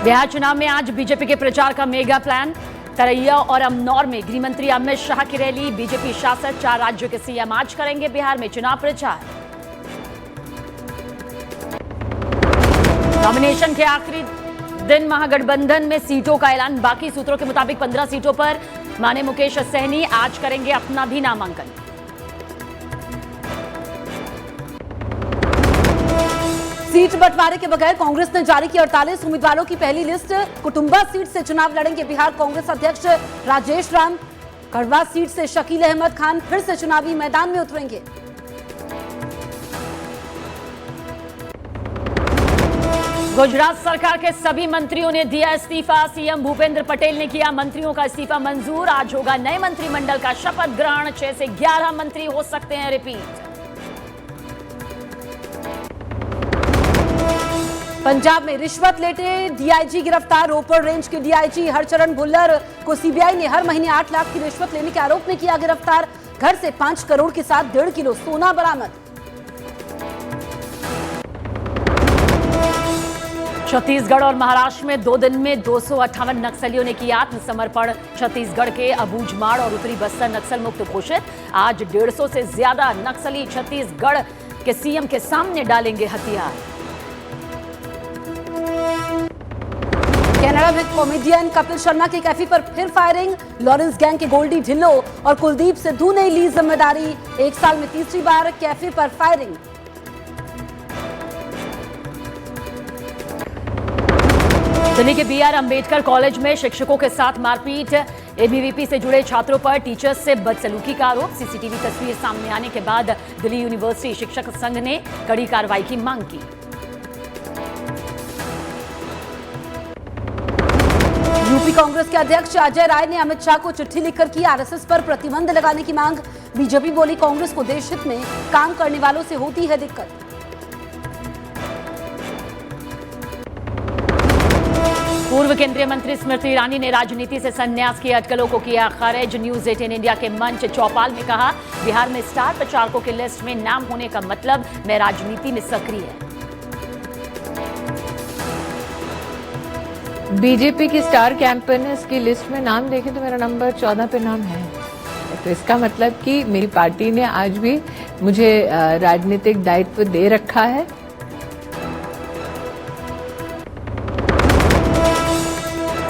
बिहार चुनाव में आज बीजेपी के प्रचार का मेगा प्लान। तरैया और अमनौर में गृह मंत्री अमित शाह की रैली। बीजेपी शासित 4 राज्यों के सीएम आज करेंगे बिहार में चुनाव प्रचार। नॉमिनेशन के आखिरी दिन महागठबंधन में सीटों का ऐलान। बाकी सूत्रों के मुताबिक 15 सीटों पर माने मुकेश सहनी आज करेंगे अपना भी नामांकन। सीट बंटवारे के बगैर कांग्रेस ने जारी की 48 उम्मीदवारों की पहली लिस्ट। कुटुंबा सीट से चुनाव लड़ेंगे बिहार कांग्रेस अध्यक्ष राजेश राम। गढ़वा सीट से शकील अहमद खान फिर से चुनावी मैदान में उतरेंगे। गुजरात सरकार के सभी मंत्रियों ने दिया इस्तीफा। सीएम भूपेंद्र पटेल ने किया मंत्रियों का इस्तीफा मंजूर। आज होगा नए मंत्रिमंडल का शपथ ग्रहण। 6 से 11 मंत्री हो सकते हैं रिपीट। पंजाब में रिश्वत लेते डीआईजी गिरफ्तार। रोपड़ रेंज के डीआईजी हरचरण भुल्लर को सीबीआई ने हर महीने 8 लाख की रिश्वत लेने के आरोप में किया गिरफ्तार। घर से 5 करोड़ के साथ 1.5 किलो सोना बरामद। छत्तीसगढ़ और महाराष्ट्र में 2 दिन में 258 नक्सलियों ने किया आत्मसमर्पण। छत्तीसगढ़ के अबूझमाड़ और उत्तरी बस्तर नक्सल मुक्त घोषित। आज 150 से ज्यादा नक्सली छत्तीसगढ़ के सीएम के सामने डालेंगे हथियार। कनाडा में कॉमेडियन कपिल शर्मा की कैफी पर फिर फायरिंग। लॉरेंस गैंग के गोल्डी ढिल्लो और कुलदीप सिद्धू ने ली जिम्मेदारी। 1 साल में तीसरी बार कैफे पर फायरिंग। दिल्ली के बीआर अंबेडकर कॉलेज में शिक्षकों के साथ मारपीट। एबीवीपी से जुड़े छात्रों पर टीचर्स से बदसलूकी का आरोप। सीसीटीवी तस्वीर सामने आने के बाद दिल्ली यूनिवर्सिटी शिक्षक संघ ने कड़ी कार्रवाई की मांग की। यूपी कांग्रेस के अध्यक्ष अजय राय ने अमित शाह को चिट्ठी लिखकर की आरएसएस पर प्रतिबंध लगाने की मांग। बीजेपी बोली कांग्रेस को देश हित में काम करने वालों से होती है दिक्कत। पूर्व केंद्रीय मंत्री स्मृति ईरानी ने राजनीति से संन्यास की अटकलों को किया खारिज। न्यूज 18 इंडिया के मंच चौपाल में कहा, बिहार में स्टार प्रचारकों की लिस्ट में नाम होने का मतलब मैं राजनीति में सक्रिय है। बीजेपी की स्टार कैंपेनर्स की लिस्ट में नाम देखें तो मेरा नंबर 14 पे नाम है। तो इसका मतलब कि मेरी पार्टी ने आज भी मुझे राजनीतिक दायित्व दे रखा है।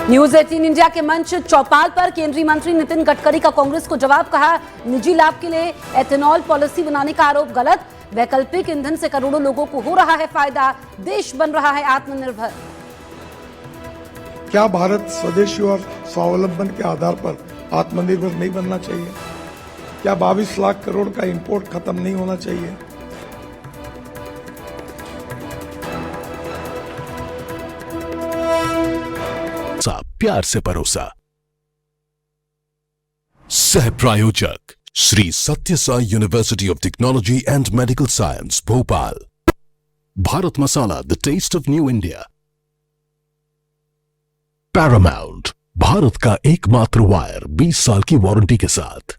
न्यूज 18 इंडिया के मंच चौपाल पर केंद्रीय मंत्री नितिन गडकरी का कांग्रेस को जवाब। कहा, निजी लाभ के लिए एथेनॉल पॉलिसी बनाने का आरोप गलत। वैकल्पिक ईंधन से करोड़ों लोगों को हो रहा है फायदा। देश बन रहा है आत्मनिर्भर। क्या भारत स्वदेशी और स्वावलंबन के आधार पर आत्मनिर्भर नहीं बनना चाहिए? क्या 22 लाख करोड़ का इंपोर्ट खत्म नहीं होना चाहिए? प्यार से परोसा। सह प्रायोजक Shri Satya Sai university of technology and medical science Bhopal. Bharat masala, the taste of new India. Paramount, Bharat का एकमात्र वायर 20 साल की वारंटी के साथ।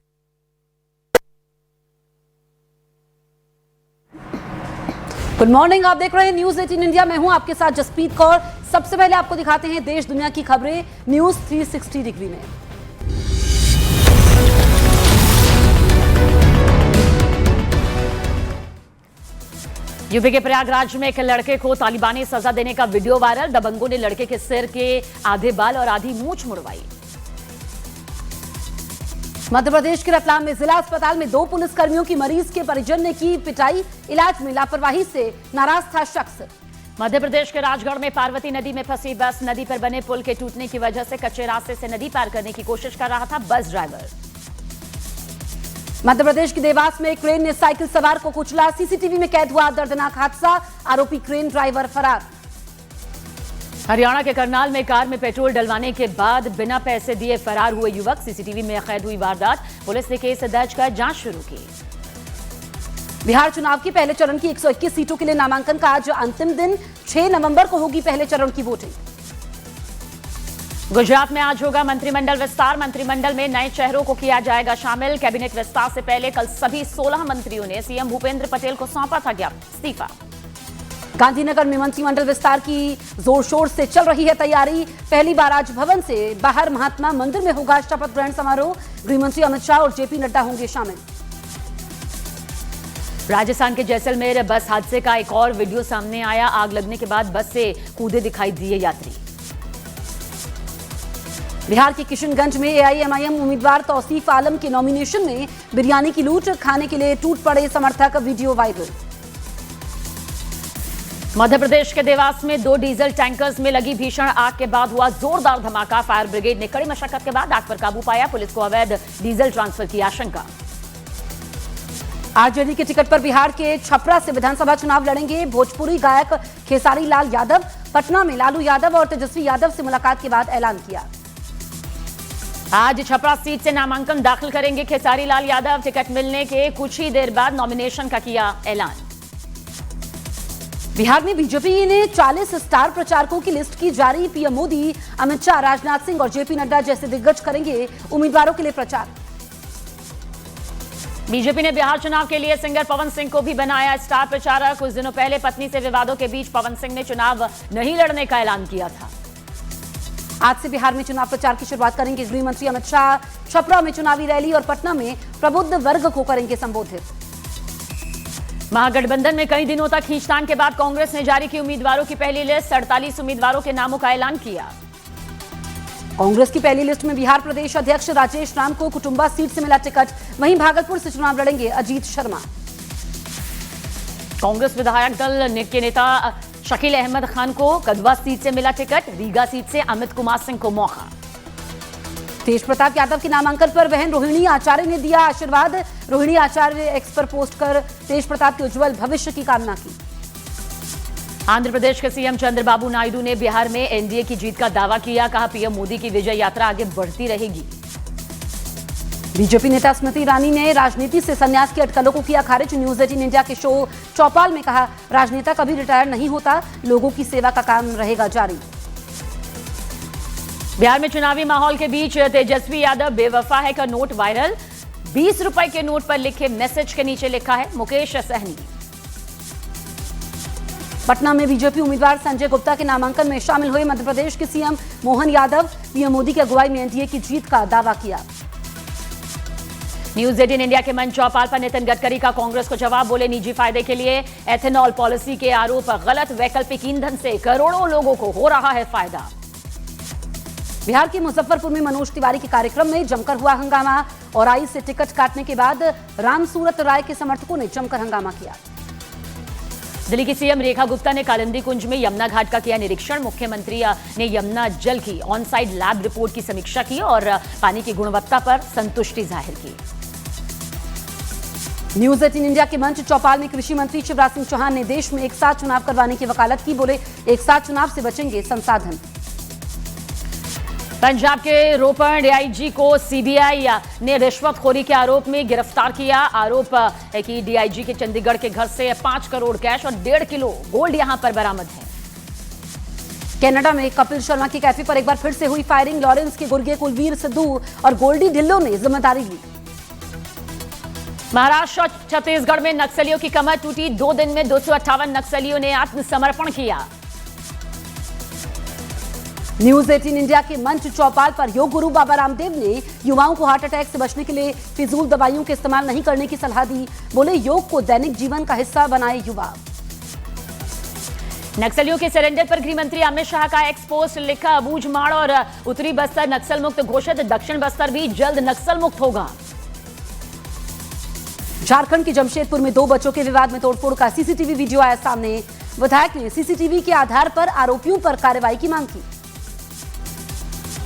गुड मॉर्निंग, आप देख रहे हैं न्यूज 18 इंडिया। मैं हूं आपके साथ जसप्रीत कौर। सबसे पहले आपको दिखाते हैं देश दुनिया की खबरें न्यूज 360 डिग्री में। यूपी के प्रयागराज में एक लड़के को तालिबानी सजा देने का वीडियो वायरल। दबंगों ने लड़के के सिर के आधे बाल और आधी मूंछ मुड़वाई। मध्य प्रदेश के रतलाम में जिला अस्पताल में 2 पुलिसकर्मियों की मरीज के परिजन ने की पिटाई। इलाज में लापरवाही से नाराज था शख्स। मध्य प्रदेश के राजगढ़ में पार्वती नदी में फंसी बस। नदी पर बने पुल के टूटने की वजह से कच्चे रास्ते से नदी पार करने की कोशिश कर रहा था बस ड्राइवर। मध्य प्रदेश के देवास में क्रेन ने साइकिल सवार को कुचला। सीसीटीवी में कैद हुआ दर्दनाक हादसा। आरोपी क्रेन ड्राइवर फरार। हरियाणा के करनाल में कार में पेट्रोल डलवाने के बाद बिना पैसे दिए फरार हुए युवक। सीसीटीवी में कैद हुई वारदात। पुलिस ने केस दर्ज कर जांच शुरू की। बिहार चुनाव के पहले चरण की 121 सीटों के लिए नामांकन का आज अंतिम दिन। 6 नवंबर को होगी पहले चरण की वोटिंग। गुजरात में आज होगा मंत्रिमंडल विस्तार। मंत्रिमंडल में नए चेहरों को किया जाएगा शामिल। कैबिनेट विस्तार से पहले कल सभी 16 मंत्रियों ने सीएम भूपेंद्र पटेल को सौंपा था इस्तीफा। गांधीनगर में मंत्रिमंडल विस्तार की जोर शोर से चल रही है तैयारी। पहली बार राजभवन से बाहर महात्मा मंदिर में होगा शपथ ग्रहण समारोह। गृहमंत्री अमित शाह और जेपी नड्डा होंगे शामिल। राजस्थान के जैसलमेर बस हादसे का एक और वीडियो सामने आया। आग लगने के बाद बस से कूदे दिखाई दिए यात्री। बिहार के किशनगंज में एआईएमआईएम उम्मीदवार तौसीफ आलम के नॉमिनेशन में बिरयानी की लूट, खाने के लिए टूट पड़े समर्थक, वीडियो वायरल। मध्य प्रदेश के देवास में 2 डीजल टैंकर्स में लगी भीषण आग के बाद हुआ जोरदार धमाका। फायर ब्रिगेड ने कड़ी मशक्कत के बाद आग पर काबू पाया। पुलिस को अवैध डीजल ट्रांसफर की आशंका। आरजेडी के टिकट पर बिहार के छपरा से विधानसभा चुनाव लड़ेंगे भोजपुरी गायक खेसारी लाल यादव। पटना में लालू यादव और तेजस्वी यादव से मुलाकात के बाद ऐलान किया। आज छपरा सीट से नामांकन दाखिल करेंगे खेसारी लाल यादव। टिकट मिलने के कुछ ही देर बाद नॉमिनेशन का किया ऐलान। बिहार में बीजेपी ने 40 स्टार प्रचारकों की लिस्ट की जारी। पीएम मोदी, अमित शाह, राजनाथ सिंह और जेपी नड्डा जैसे दिग्गज करेंगे उम्मीदवारों के लिए प्रचार। बीजेपी ने बिहार चुनाव के लिए सिंगर पवन सिंह को भी बनाया स्टार प्रचारक। कुछ दिनों पहले पत्नी से विवादों के बीच पवन सिंह ने चुनाव नहीं लड़ने का ऐलान किया था। आज से बिहार में चुनाव प्रचार की शुरुआत करेंगे गृह मंत्री अमित शाह। छपरा में चुनावी रैली और पटना में प्रबुद्ध वर्ग को करेंगे संबोधित। महागठबंधन में कई दिनों तक खींचतान के बाद कांग्रेस ने जारी की उम्मीदवारों की पहली लिस्ट। 48 उम्मीदवारों के नामों का ऐलान किया। कांग्रेस की पहली लिस्ट में बिहार प्रदेश अध्यक्ष राजेश राम को कुटुंबा सीट से मिला टिकट। वहीं भागलपुर से चुनाव लड़ेंगे अजीत शर्मा। कांग्रेस विधायक दल के नेता शकील अहमद खान को कदवा सीट से मिला टिकट। रीगा सीट से अमित कुमार सिंह को मौका। तेज प्रताप यादव के नामांकन पर बहन रोहिणी आचार्य ने दिया आशीर्वाद। रोहिणी आचार्य एक्स पर पोस्ट कर तेज प्रताप के उज्जवल भविष्य की कामना की। आंध्र प्रदेश के सीएम चंद्रबाबू नायडू ने बिहार में एनडीए की जीत का दावा किया। कहा पीएम मोदी की विजय यात्रा आगे बढ़ती रहेगी। बीजेपी नेता स्मृति ईरानी ने राजनीति से संन्यास की अटकलों को किया खारिज। न्यूज 18 इंडिया के शो चौपाल में कहा, राजनेता कभी रिटायर नहीं होता, लोगों की सेवा का काम रहेगा जारी। बिहार में चुनावी माहौल के बीच तेजस्वी यादव बेवफा है का नोट वायरल। 20 रुपए के नोट पर लिखे मैसेज के नीचे लिखा है मुकेश सहनी। पटना में बीजेपी उम्मीदवार संजय गुप्ता के नामांकन में शामिल हुए मध्य प्रदेश के सीएम मोहन यादव। पीएम मोदी की अगुवाई में एनडीए की जीत का दावा किया। न्यूज 18 इंडिया के मंच चौपाल पर नितिन गडकरी का कांग्रेस को जवाब। बोले निजी फायदे के लिए एथेनॉल पॉलिसी के आरोप गलत। वैकल्पिक ईंधन से करोड़ों लोगों को हो रहा है फायदा। बिहार के मुजफ्फरपुर में मनोज तिवारी के कार्यक्रम में जमकर हुआ हंगामा। और आई से टिकट काटने के बाद रामसूरत राय के समर्थकों ने जमकर हंगामा किया। दिल्ली की सीएम रेखा गुप्ता ने कालिंदी कुंज में यमुना घाट का किया निरीक्षण। मुख्यमंत्री ने यमुना जल की ऑन साइट लैब रिपोर्ट की समीक्षा की और पानी की गुणवत्ता पर संतुष्टि जाहिर की। न्यूज 18 इंडिया के मंच चौपाल में कृषि मंत्री शिवराज सिंह चौहान ने देश में एक साथ चुनाव करवाने की वकालत की। बोले एक साथ चुनाव से बचेंगे संसाधन। पंजाब के रोपड़ डीआईजी को सीबीआई ने रिश्वतखोरी के आरोप में गिरफ्तार किया। आरोप है कि डीआईजी के चंडीगढ़ के घर से 5 करोड़ कैश और 1.5 किलो गोल्ड यहां पर बरामद है। कनाडा में कपिल शर्मा की कैफे पर एक बार फिर से हुई फायरिंग। लॉरेंस के गुर्गे कुलवीर सिद्धू और गोल्डी ढिल्लों ने जिम्मेदारी ली। महाराष्ट्र और छत्तीसगढ़ में नक्सलियों की कमर टूटी। 2 दिन में 258 नक्सलियों ने आत्मसमर्पण किया। न्यूज 18 इंडिया के मंच चौपाल पर योग गुरु बाबा रामदेव ने युवाओं को हार्ट अटैक से बचने के लिए फिजूल दवाइयों के इस्तेमाल नहीं करने की सलाह दी। बोले योग को दैनिक जीवन का हिस्सा बनाए युवा। नक्सलियों के सरेंडर पर गृह मंत्री अमित शाह का एक्स पोस्ट लिखा। अबूझमाड़ और उत्तरी बस्तर नक्सल मुक्त घोषित। दक्षिण बस्तर भी जल्द नक्सल मुक्त होगा। झारखंड के जमशेदपुर में 2 बच्चों के विवाद में तोड़फोड़ का सीसीटीवी वीडियो आया सामने। विधायक ने सीसीटीवी के आधार पर आरोपियों पर कार्रवाई की मांग की।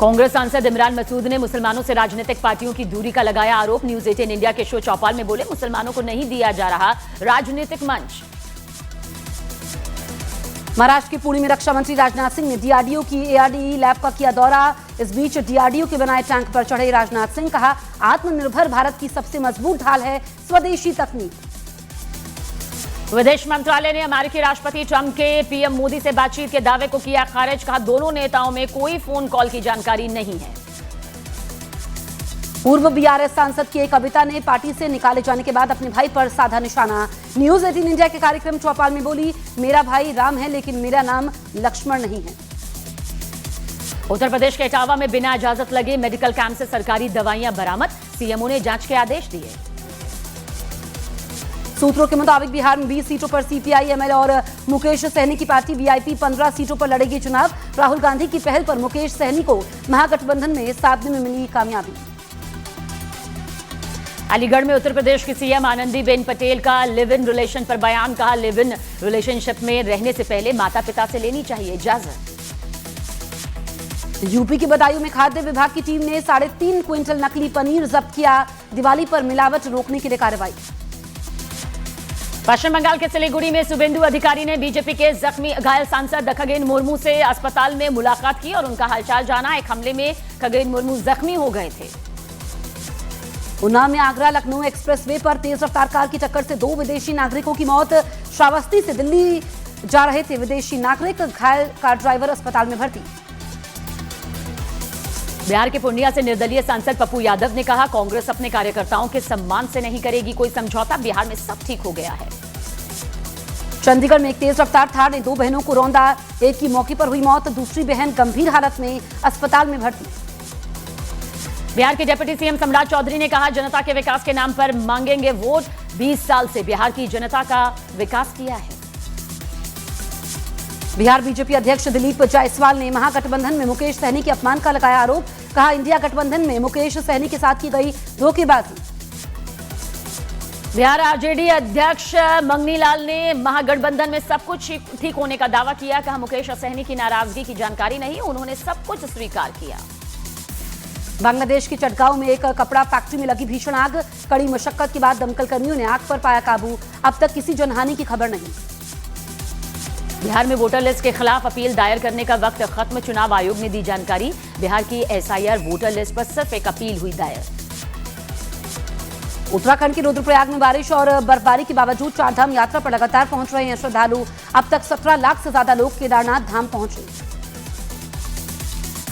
कांग्रेस सांसद इमरान मसूद ने मुसलमानों से राजनीतिक पार्टियों की दूरी का लगाया आरोप। न्यूज 18 इंडिया के शो चौपाल में बोले मुसलमानों को नहीं दिया जा रहा राजनीतिक मंच। महाराष्ट्र के पुणे में रक्षा मंत्री राजनाथ सिंह ने डीआरडीओ की एआरडी लैब का किया दौरा। इस बीच डीआरडीओ के बनाए टैंक पर चढ़े राजनाथ सिंह। कहा आत्मनिर्भर भारत की सबसे मजबूत ढाल है स्वदेशी तकनीक। विदेश मंत्रालय ने अमेरिकी राष्ट्रपति ट्रंप के पीएम मोदी से बातचीत के दावे को किया खारिज। कहा दोनों नेताओं में कोई फोन कॉल की जानकारी नहीं है। पूर्व बीआरएस सांसद के कविता ने पार्टी से निकाले जाने के बाद अपने भाई पर साधा निशाना। न्यूज 18 इंडिया के कार्यक्रम चौपाल में बोली, मेरा भाई राम है लेकिन मेरा नाम लक्ष्मण नहीं है। उत्तर प्रदेश के इटावा में बिना इजाजत लगे मेडिकल कैंप से सरकारी दवाइयां बरामद, सीएमओ ने जांच के आदेश दिए। सूत्रों के मुताबिक बिहार में 20 सीटों पर सीपीआई एमएल और मुकेश सहनी की पार्टी वीआईपी 15 सीटों पर लड़ेगी चुनाव। राहुल गांधी की पहल पर मुकेश सहनी को महागठबंधन में 7 दिन में मिली कामयाबी। अलीगढ़ में उत्तर प्रदेश की सीएम आनंदीबेन पटेल का लिव इन रिलेशन पर बयान, कहा लिव इन रिलेशनशिप में रहने से पहले माता पिता से लेनी चाहिए इजाजत। यूपी के बदायूं में खाद्य विभाग की टीम ने 3.5 क्विंटल नकली पनीर जब्त किया। दिवाली पर मिलावट रोकने के लिए कार्रवाई। पश्चिम बंगाल के सिलीगुड़ी में शुभेंदु अधिकारी ने बीजेपी के जख्मी घायल सांसद खगेन मुर्मू से अस्पताल में मुलाकात की और उनका हालचाल जाना। एक हमले में खगेन मुर्मू जख्मी हो गए थे। उन्नाव में आगरा लखनऊ एक्सप्रेसवे पर तेज रफ्तार कार की टक्कर से 2 विदेशी नागरिकों की मौत। श्रावस्ती से दिल्ली जा रहे थे विदेशी नागरिक, घायल कार ड्राइवर अस्पताल में भर्ती। बिहार के पूर्णिया से निर्दलीय सांसद पप्पू यादव ने कहा, कांग्रेस अपने कार्यकर्ताओं के सम्मान से नहीं करेगी कोई समझौता, बिहार में सब ठीक हो गया है। चंडीगढ़ में एक तेज रफ्तार थार ने 2 बहनों को रौंदा, एक की मौके पर हुई मौत, दूसरी बहन गंभीर हालत में अस्पताल में भर्ती। बिहार के डिप्टी सीएम सम्राट चौधरी ने कहा, जनता के विकास के नाम पर मांगेंगे वोट, 20 साल से बिहार की जनता का विकास किया है। बिहार बीजेपी अध्यक्ष दिलीप जायसवाल ने महागठबंधन में मुकेश सहनी के अपमान का लगाया आरोप, कहा इंडिया गठबंधन में मुकेश सहनी के साथ की गई धोखेबाजी। बिहार आरजेडी अध्यक्ष मंगनी लाल ने महागठबंधन में सब कुछ ठीक होने का दावा किया, कहा मुकेश सहनी की नाराजगी की जानकारी नहीं, उन्होंने सब कुछ स्वीकार किया। बांग्लादेश के चटगांव में एक कपड़ा फैक्ट्री में लगी भीषण आग, कड़ी मशक्कत के बाद दमकल कर्मियों ने आग पर पाया काबू, अब तक किसी जनहानि की खबर नहीं। बिहार में वोटर लिस्ट के खिलाफ अपील दायर करने का वक्त खत्म, चुनाव आयोग ने दी जानकारी। बिहार की एसआईआर वोटर लिस्ट पर सिर्फ एक अपील हुई दायर। उत्तराखंड के रुद्रप्रयाग में बारिश और बर्फबारी के बावजूद चारधाम यात्रा पर लगातार पहुंच रहे हैं श्रद्धालु, अब तक 17 लाख से ज्यादा लोग केदारनाथ धाम पहुंचे।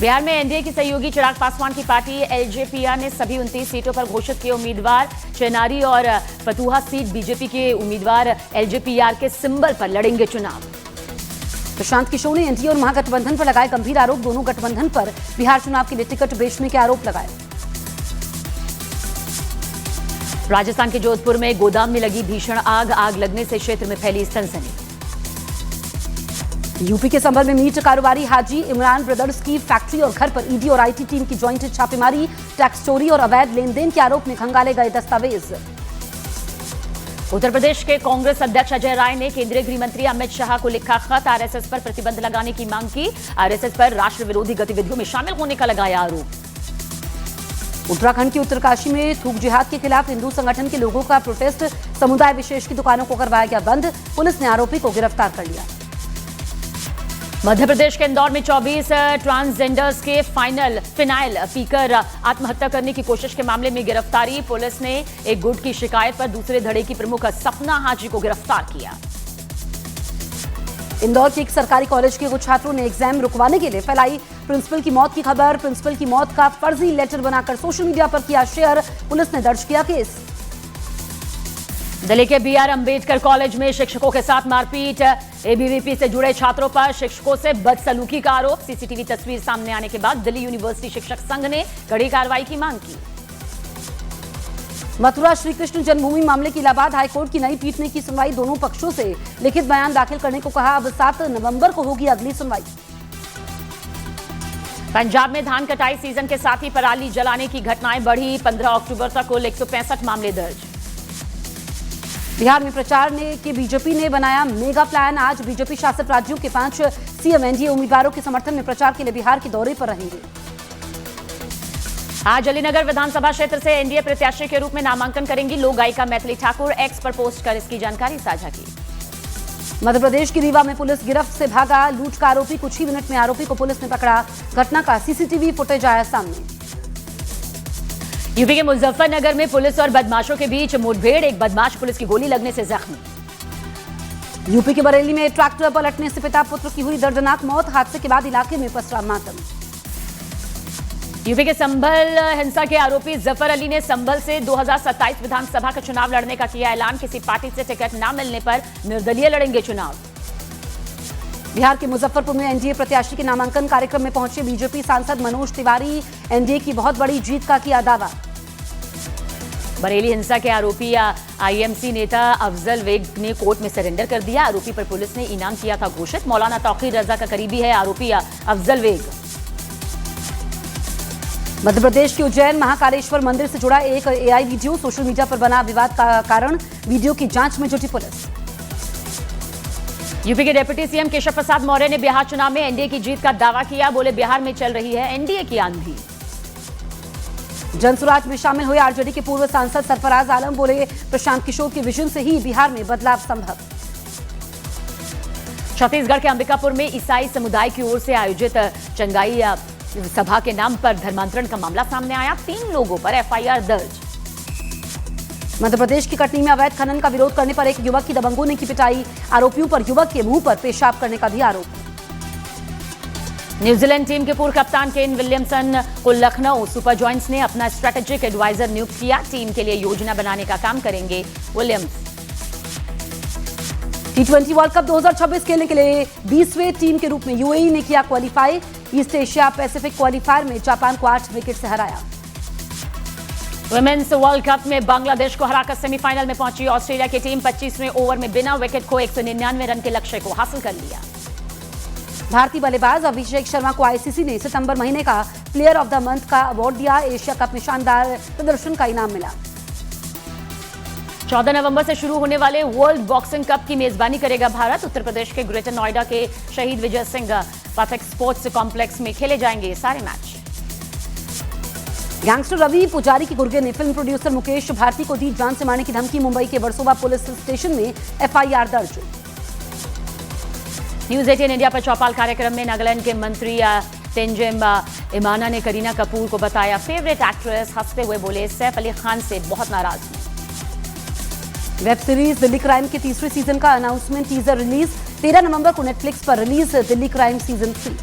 बिहार में एनडीए की सहयोगी चिराग पासवान की पार्टी एलजेपीआर ने सभी 29 सीटों पर घोषित किए उम्मीदवार। चेनारी और फतुहा सीट बीजेपी के उम्मीदवार एलजेपीआर के सिंबल पर लड़ेंगे चुनाव। प्रशांत किशोर ने एनडीए और महागठबंधन पर लगाए गंभीर आरोप, दोनों गठबंधन पर बिहार चुनाव के लिए टिकट बेचने के आरोप लगाए। राजस्थान के जोधपुर में गोदाम में लगी भीषण आग लगने से क्षेत्र में फैली सनसनी। यूपी के संभल में मीट कारोबारी हाजी इमरान ब्रदर्स की फैक्ट्री और घर पर ईडी और आईटी टीम की ज्वाइंट छापेमारी, टैक्स चोरी और अवैध लेनदेन के आरोप में खंगाले गए दस्तावेज। उत्तर प्रदेश के कांग्रेस अध्यक्ष अजय राय ने केंद्रीय गृह मंत्री अमित शाह को लिखा खत, आरएसएस पर प्रतिबंध लगाने की मांग की, आरएसएस पर राष्ट्र विरोधी गतिविधियों में शामिल होने का लगाया आरोप। उत्तराखंड के उत्तरकाशी में थूक जिहाद के खिलाफ हिंदू संगठन के लोगों का प्रोटेस्ट, समुदाय विशेष की दुकानों को करवाया गया बंद, पुलिस ने आरोपी को गिरफ्तार कर लिया। मध्य प्रदेश के इंदौर में 24 ट्रांसजेंडर्स के फिनाइल पीकर आत्महत्या करने की कोशिश के मामले में गिरफ्तारी, पुलिस ने एक गुट की शिकायत पर दूसरे धड़े की प्रमुख सपना हाजी को गिरफ्तार किया। इंदौर के एक सरकारी कॉलेज के कुछ छात्रों ने एग्जाम रुकवाने के लिए फैलाई प्रिंसिपल की मौत की खबर, प्रिंसिपल की मौत का फर्जी लेटर बनाकर सोशल मीडिया पर किया शेयर, पुलिस ने दर्ज किया केस। दिल्ली के बीआर अंबेडकर कॉलेज में शिक्षकों के साथ मारपीट, एबीवीपी से जुड़े छात्रों पर शिक्षकों से बदसलूकी का आरोप, सीसीटीवी तस्वीर सामने आने के बाद दिल्ली यूनिवर्सिटी शिक्षक संघ ने कड़ी कार्रवाई की मांग की। मथुरा श्रीकृष्ण जन्मभूमि मामले की इलाहाबाद हाईकोर्ट की नई पीठ ने की सुनवाई, दोनों पक्षों से लिखित बयान दाखिल करने को कहा, अब 7 नवंबर को होगी अगली सुनवाई। पंजाब में धान कटाई सीजन के साथ ही पराली जलाने की घटनाएं बढ़ी, 15 अक्टूबर तक कुल 165 मामले दर्ज। बिहार में प्रचार के बीजेपी ने बनाया मेगा प्लान, आज बीजेपी शासित राज्यों के 5 सीएम एनडीए उम्मीदवारों के समर्थन में प्रचार के लिए बिहार के दौरे पर रहेंगे। आज अलीनगर विधानसभा क्षेत्र से एनडीए प्रत्याशी के रूप में नामांकन करेंगी लोक गायिका मैथिली ठाकुर, एक्स पर पोस्ट कर इसकी जानकारी साझा की। मध्य प्रदेश की रीवा में पुलिस गिरफ्त से भागा, लूट का आरोपी, कुछ ही मिनट में आरोपी को पुलिस ने पकड़ा, घटना का सीसीटीवी फुटेज आया सामने। यूपी के मुजफ्फरनगर में पुलिस और बदमाशों के बीच मुठभेड़, एक बदमाश पुलिस की गोली लगने से जख्मी। यूपी के बरेली में ट्रैक्टर पलटने से पिता पुत्र की हुई दर्दनाक मौत, हादसे के बाद इलाके में पसरा मातम। यूपी के संभल हिंसा के आरोपी जफर अली ने संभल से 2027 विधानसभा का चुनाव लड़ने का किया ऐलान। किसी पार्टी से टिकट न मिलने पर निर्दलीय लड़ेंगे चुनाव। बिहार के मुजफ्फरपुर में एनडीए प्रत्याशी के नामांकन कार्यक्रम में पहुंचे बीजेपी सांसद मनोज तिवारी। एनडीए की बहुत बड़ी जीत का किया दावा। बरेली हिंसा के आरोपी आईएमसी नेता अफजल बेग ने कोर्ट में सरेंडर कर दिया। आरोपी पर पुलिस ने इनाम किया था घोषित। मौलाना तौकीर रजा का करीबी है आरोपी अफजल बेग। मध्य प्रदेश के उज्जैन महाकालेश्वर मंदिर से जुड़ा एक एआई वीडियो सोशल मीडिया पर बना विवाद का कारण। वीडियो की जांच में जुटी पुलिस। यूपी के डिप्टी सीएम केशव प्रसाद मौर्य ने बिहार चुनाव में एनडीए की जीत का दावा किया। बोले बिहार में चल रही है एनडीए की आंधी। जनसुराज में शामिल हुए आरजेडी के पूर्व सांसद सरफराज आलम। बोले प्रशांत किशोर के विजन से ही बिहार में बदलाव संभव। छत्तीसगढ़ के अंबिकापुर में ईसाई समुदाय की ओर से आयोजित चंगाई सभा के नाम पर धर्मांतरण का मामला सामने आया। 3 लोगों पर एफआईआर दर्ज। मध्य प्रदेश की कटनी में अवैध खनन का विरोध करने पर एक युवक की दबंगों ने की पिटाई। आरोपियों पर युवक के मुंह पर पेशाब करने का भी आरोप। न्यूजीलैंड टीम के पूर्व कप्तान केन विलियमसन को लखनऊ सुपर जॉयंट्स ने अपना स्ट्रेटेजिक एडवाइजर नियुक्त किया। टीम के लिए योजना बनाने का काम करेंगे विलियम्स। T20 वर्ल्ड कप 2026 खेलने के लिए 20वें टीम के रूप में यूएई ने किया qualify. East Asia Pacific qualifier में जापान को 8 विकेट से हराया। वुमेन्स वर्ल्ड कप में बांग्लादेश को हराकर सेमीफाइनल में पहुंची ऑस्ट्रेलिया की टीम। 25वें ओवर में बिना विकेट खो 199 रन के लक्ष्य को हासिल कर लिया। भारतीय बल्लेबाज अभिषेक शर्मा को आईसीसी ने सितंबर महीने का प्लेयर ऑफ द मंथ का अवार्ड दिया। एशिया कप में शानदार प्रदर्शन का इनाम मिला। 14 नवंबर से शुरू होने वाले वर्ल्ड बॉक्सिंग कप की मेजबानी करेगा भारत। उत्तर प्रदेश के ग्रेटर नोएडा के शहीद Vijay Singh Pethick sports complex में खेले जाएंगे ये सारे मैच। गैंगस्टर रवि पुजारी की गुर्गे ने फिल्म प्रोड्यूसर मुकेश भारती को दी जान से मारने की धमकी। मुंबई के वर्सोवा पुलिस स्टेशन में एफआईआर दर्ज। न्यूज 18 इंडिया पर चौपाल कार्यक्रम में नागालैंड के मंत्री तेंजिम इमाना ने करीना कपूर को बताया फेवरेट एक्ट्रेस। हंसते हुए बोले सैफ अली खान से बहुत नाराज हूं। वेब सीरीज दिल्ली क्राइम के 3रे सीजन का अनाउंसमेंट टीजर रिलीज। 13 नवंबर को नेटफ्लिक्स पर release Delhi crime season 3।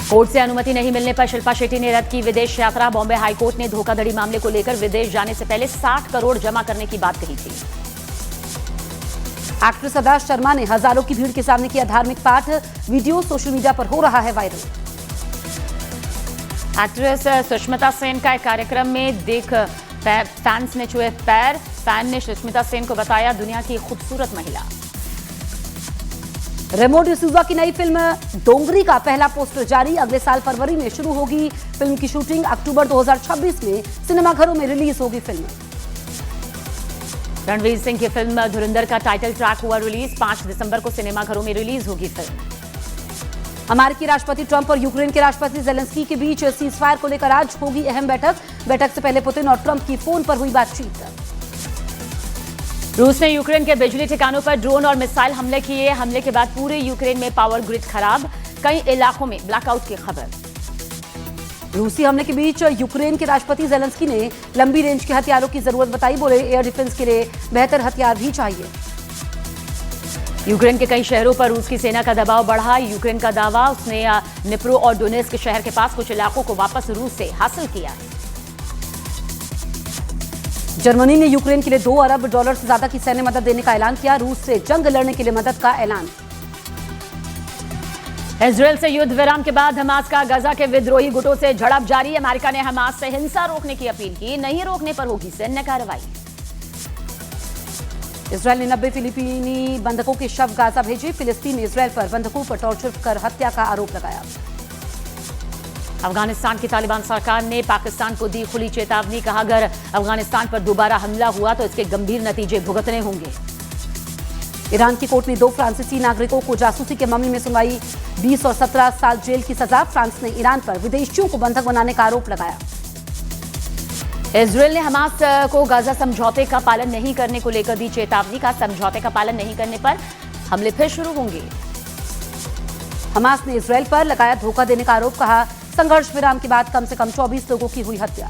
Court से अनुमति नहीं मिलने पर शिल्पा शेट्टी ने रद्द की विदेश यात्रा। बॉम्बे हाईकोर्ट ने धोखाधड़ी मामले को लेकर विदेश जाने से पहले 60 करोड़ जमा करने की बात कही थी। एक्ट्रेस अदा शर्मा ने हजारों की भीड़ के सामने किया धार्मिक पाठ। वीडियो सोशल मीडिया पर हो रहा है वायरल। एक्ट्रेस सुष्मिता सेन का एक कार्यक्रम में देख फैंस ने छुए पैर। फैन ने सुष्मिता सेन को बताया दुनिया की खूबसूरत महिला। रेमो डिसूजा की नई फिल्म डोंगरी का पहला पोस्टर जारी। अगले साल फरवरी में शुरू होगी फिल्म की शूटिंग। अक्टूबर 2026 में सिनेमाघरों में रिलीज होगी फिल्म। रणवीर सिंह की फिल्म धुरंधर का टाइटल ट्रैक हुआ रिलीज। 5 दिसंबर को सिनेमाघरों में रिलीज होगी फिल्म। अमेरिकी राष्ट्रपति ट्रंप और यूक्रेन के राष्ट्रपति जेलेंस्की के बीच सीजफायर को लेकर आज होगी अहम बैठक। बैठक से पहले पुतिन और ट्रंप की फोन पर हुई बातचीत। रूस ने यूक्रेन के बिजली ठिकानों पर ड्रोन और मिसाइल हमले किए। हमले के बाद पूरे यूक्रेन में पावर ग्रिड खराब। कई इलाकों में ब्लैकआउट की खबर। रूसी हमले के बीच यूक्रेन के राष्ट्रपति जेलेंस्की ने लंबी रेंज के हथियारों की जरूरत बताई। बोले एयर डिफेंस के लिए बेहतर हथियार भी चाहिए। यूक्रेन के कई शहरों पर रूस की सेना का दबाव बढ़ा। यूक्रेन का दावा उसने निप्रो और डोनेस्क शहर के पास कुछ इलाकों को वापस रूस से हासिल किया। जर्मनी ने यूक्रेन के लिए $2 अरब से ज्यादा की सैन्य मदद देने का ऐलान किया। रूस से जंग लड़ने के लिए मदद का ऐलान। इजरायल से युद्ध विराम के बाद हमास का गजा के विद्रोही गुटों से झड़प जारी। अमेरिका ने हमास से हिंसा रोकने की अपील की। नहीं रोकने पर होगी सैन्य कार्रवाई। इजरायल ने 90 फिलिपीनी बंधकों के शव गाजा भेजे। फिलिस्तीन ने इजरायल पर बंधकों पर टॉर्चर कर हत्या का आरोप लगाया। अफगानिस्तान की तालिबान सरकार ने पाकिस्तान को दी खुली चेतावनी। कहा अगर अफगानिस्तान पर दोबारा हमला हुआ तो इसके गंभीर नतीजे भुगतने होंगे। ईरान की कोर्ट ने 2 फ्रांसीसी नागरिकों को जासूसी के मामले में सुनाई। 20 और 17 साल जेल की सजा। फ्रांस ने ईरान पर विदेशियों को बंधक बनाने का आरोप लगाया। इजरायल ने हमास को गाजा समझौते का पालन नहीं करने को लेकर दी चेतावनी। का समझौते का पालन नहीं करने पर हमले फिर शुरू होंगे। हमास ने इजरायल पर लगाया धोखा देने का आरोप। कहा संघर्ष विराम के बाद कम से कम 24 लोगों की हुई हत्या।